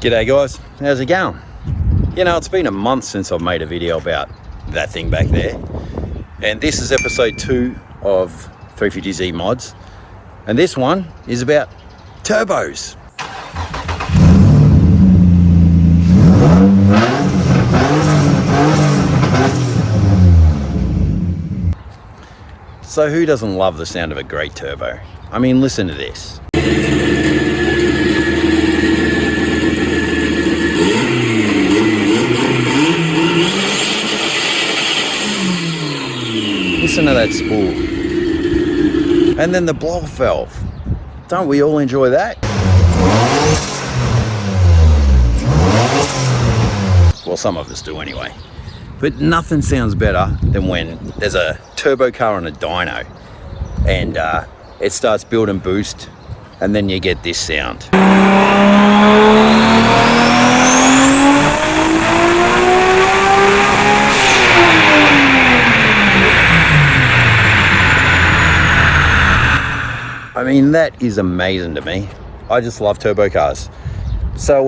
G'day guys, how's it going? You know, it's been a month since I've made a video about that thing back there, and this is episode 2 of 350Z mods, and this one is about turbos. So who doesn't love the sound of a great turbo? I mean, listen to this. Listen to that spool. And then the blow-off valve. Don't we all enjoy that? Well, some of us do anyway. But nothing sounds better than when there's a turbo car on a dyno and it starts building boost, and then you get this sound. I mean, that is amazing to me. I just love turbo cars. So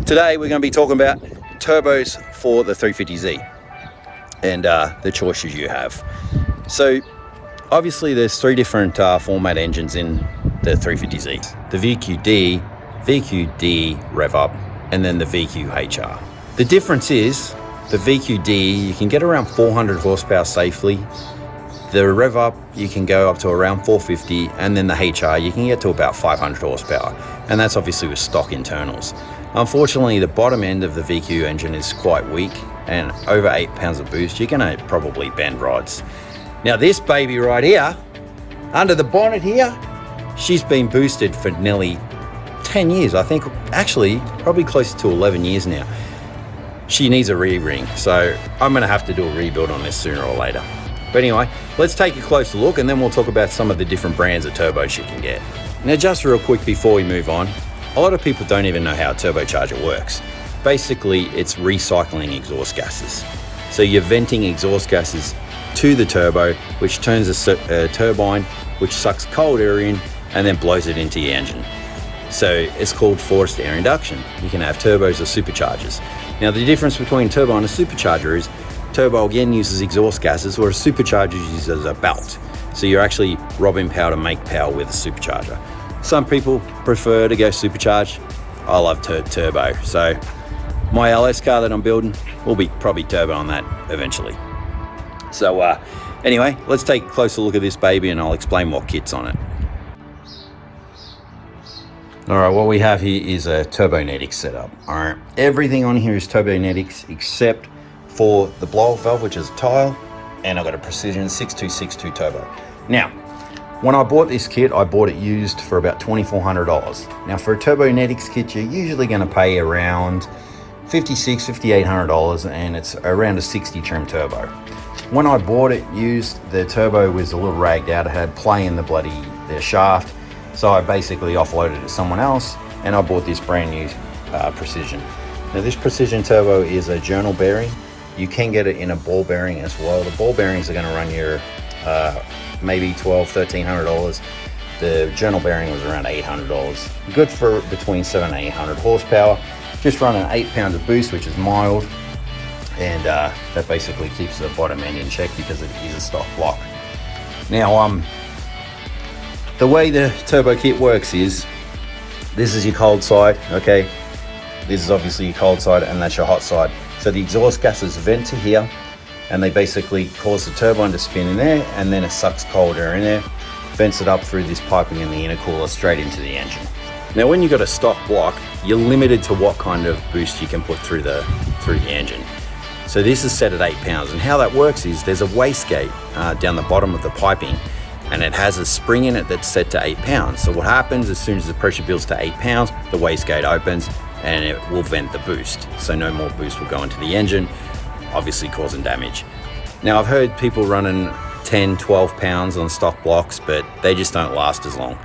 today we're going to be talking about turbos for the 350Z and the choices you have. So obviously there's 3 different format engines in the 350Z. The VQD, VQD rev up, and then the VQHR. The difference is the VQD, you can get around 400 horsepower safely. The rev up, you can go up to around 450, and then the HR, you can get to about 500 horsepower. And that's obviously with stock internals. Unfortunately, the bottom end of the VQ engine is quite weak, and over 8 pounds of boost, you're gonna probably bend rods. Now this baby right here, under the bonnet here, she's been boosted for nearly 10 years. I think actually probably close to 11 years now. She needs a re-ring, so I'm gonna have to do a rebuild on this sooner or later. But anyway, let's take a closer look and then we'll talk about some of the different brands of turbos you can get. Now just real quick before we move on, a lot of people don't even know how a turbocharger works. Basically, it's recycling exhaust gases. So you're venting exhaust gases to the turbo, which turns a turbine, which sucks cold air in and then blows it into your engine. So it's called forced air induction. You can have turbos or superchargers. Now the difference between turbo and a supercharger is turbo again uses exhaust gases, whereas supercharger uses a belt. So you're actually robbing power to make power with a supercharger. Some people prefer to go supercharged. I love turbo. So my LS car that I'm building will be probably turbo on that eventually. So anyway, let's take a closer look at this baby and I'll explain what kit's on it. All right, what we have here is a Turbonetics setup. All right, everything on here is Turbonetics except for the blow-off valve, which is a tile, and I've got a Precision 6262 turbo. Now, when I bought this kit, I bought it used for about $2,400. Now, for a Turbonetics kit, you're usually going to pay around $5,600, $5,800, and it's around a 60 trim turbo. When I bought it used, the turbo was a little ragged out. It had play in the shaft, so I basically offloaded it to someone else, and I bought this brand new Precision. Now, this Precision turbo is a journal bearing. You can get it in a ball bearing as well. The ball bearings are going to run you maybe $1,200, $1,300. The journal bearing was around $800. Good for between 700 and 800 horsepower. Just running 8 pounds of boost, which is mild, and that basically keeps the bottom end in check because it is a stock block. Now, the way the turbo kit works is this is your cold side, okay? This is obviously your cold side, and that's your hot side. So the exhaust gases vent to here, and they basically cause the turbine to spin in there, and then it sucks cold air in there, vents it up through this piping in the intercooler straight into the engine. Now, when you've got a stock block, you're limited to what kind of boost you can put through the engine. So this is set at 8 pounds, and how that works is there's a wastegate down the bottom of the piping, and it has a spring in it that's set to 8 pounds. So what happens as soon as the pressure builds to 8 pounds, the wastegate opens and it will vent the boost. So no more boost will go into the engine, obviously causing damage. Now, I've heard people running 10, 12 pounds on stock blocks, but they just don't last as long.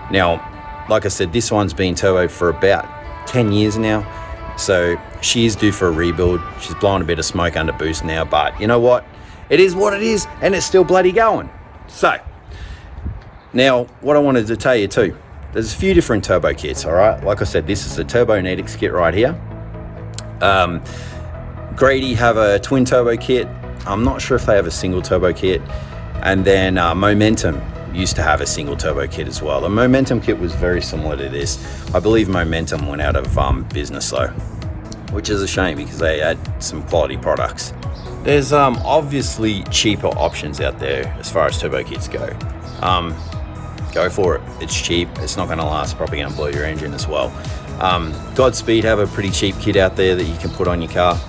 Now, like I said, this one's been turboed for about 10 years now. So she is due for a rebuild. She's blowing a bit of smoke under boost now, but you know what? It is what it is, and it's still bloody going. So, now what I wanted to tell you too, there's a few different turbo kits, all right? Like I said, this is the Turbonetics kit right here. Grady have a twin turbo kit. I'm not sure if they have a single turbo kit. And then Momentum used to have a single turbo kit as well. The Momentum kit was very similar to this. I believe Momentum went out of business though, which is a shame because they had some quality products. There's obviously cheaper options out there as far as turbo kits go. Go for it. It's cheap. It's not going to last. Probably going to blow your engine as well. Godspeed have a pretty cheap kit out there that you can put on your car.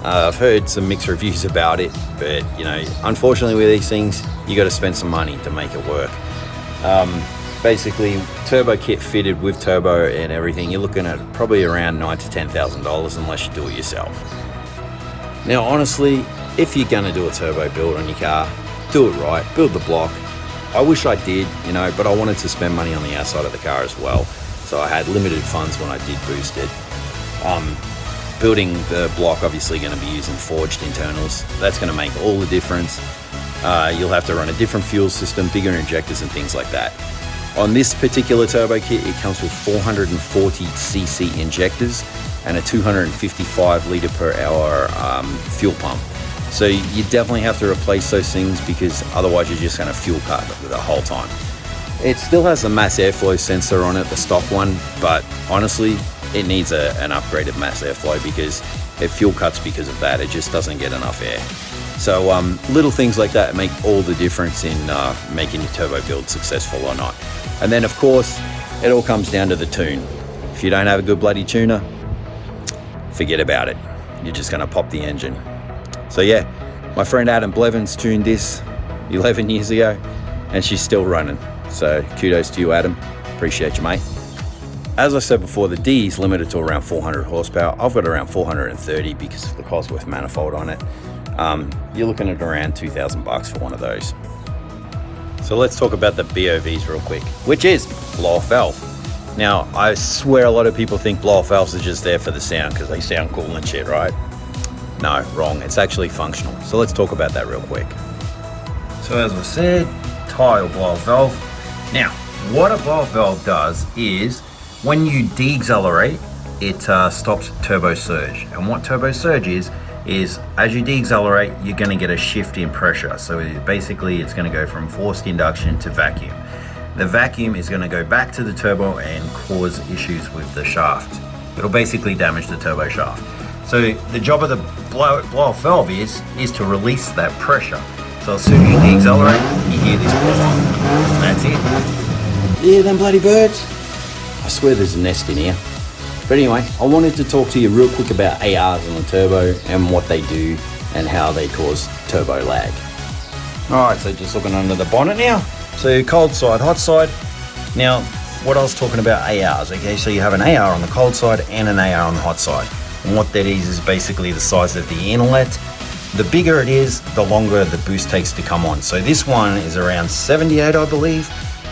I've heard some mixed reviews about it, but you know, unfortunately with these things, you got to spend some money to make it work. Basically, turbo kit fitted with turbo and everything, you're looking at probably around $9,000 to $10,000 unless you do it yourself. Now, honestly, if you're going to do a turbo build on your car, do it right, build the block. I wish I did, you know, but I wanted to spend money on the outside of the car as well. So I had limited funds when I did boost it. Building the block, obviously going to be using forged internals. That's going to make all the difference. You'll have to run a different fuel system, bigger injectors and things like that. On this particular turbo kit, it comes with 440cc injectors and a 255 litre per hour fuel pump. So you definitely have to replace those things because otherwise you're just going to fuel cut the whole time. It still has the mass airflow sensor on it, the stock one, but honestly, it needs an upgraded mass airflow because it fuel cuts because of that. It just doesn't get enough air. So little things like that make all the difference in making your turbo build successful or not. And then of course, it all comes down to the tune. If you don't have a good bloody tuner, forget about it. You're just gonna pop the engine. So yeah, my friend Adam Blevins tuned this 11 years ago and she's still running. So kudos to you, Adam. Appreciate you, mate. As I said before, the D is limited to around 400 horsepower. I've got around 430 because of the Cosworth manifold on it. You're looking at around $2,000 for one of those. So let's talk about the BOVs real quick, which is blow-off valve. Now, I swear a lot of people think blow-off valves are just there for the sound because they sound cool and shit, right? No, wrong. It's actually functional. So let's talk about that real quick. So as I said, tile blow-off valve. Now, what a blow-off valve does is when you de-accelerate, it stops turbo surge. And what turbo surge is as you de-accelerate, you're going to get a shift in pressure. So basically, it's going to go from forced induction to vacuum. The vacuum is going to go back to the turbo and cause issues with the shaft. It'll basically damage the turbo shaft. So the job of the blow-off valve is to release that pressure. So as soon as you de-accelerate, you hear this blow off. That's it. Yeah, them bloody birds. I swear there's a nest in here. But anyway, I wanted to talk to you real quick about ARs on the turbo and what they do and how they cause turbo lag. Alright, so just looking under the bonnet now. So cold side, hot side. Now, what I was talking about ARs, okay, so you have an AR on the cold side and an AR on the hot side. And what that is basically the size of the inlet. The bigger it is, the longer the boost takes to come on. So this one is around 78, I believe.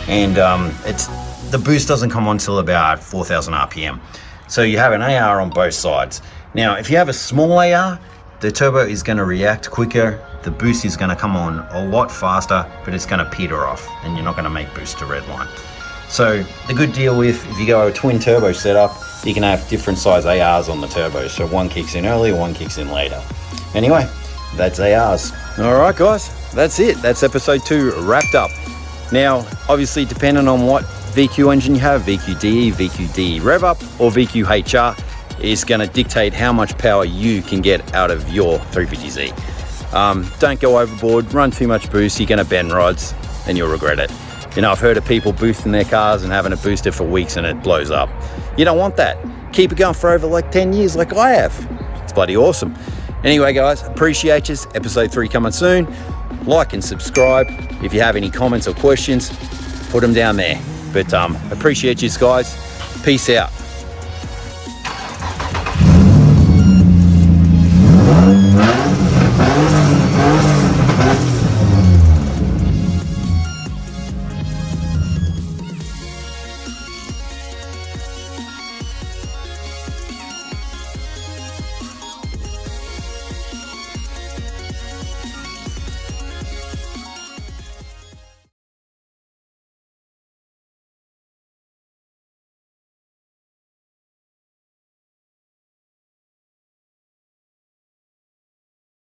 And the boost doesn't come on till about 4,000 RPM. So you have an AR on both sides. Now, if you have a small AR, the turbo is going to react quicker. The boost is going to come on a lot faster, but it's going to peter off and you're not going to make boost to redline. So the good deal with, if you go a twin turbo setup, you can have different size ARs on the turbo. So one kicks in early, one kicks in later. Anyway, that's ARs. All right, guys, that's it. That's episode 2 wrapped up. Now, obviously, depending on what VQ engine you have, VQDE, VQDE rev up, or VQHR, is going to dictate how much power you can get out of your 350Z. Don't go overboard, run too much boost, you're going to bend rods and you'll regret it. You know, I've heard of people boosting their cars and having it boosted for weeks and it blows up. You don't want that. Keep it going for over like 10 years like I have. It's bloody awesome. Anyway, guys, appreciate you. Episode 3 coming soon. Like and subscribe. If you have any comments or questions, put them down there. But appreciate you guys. Peace out.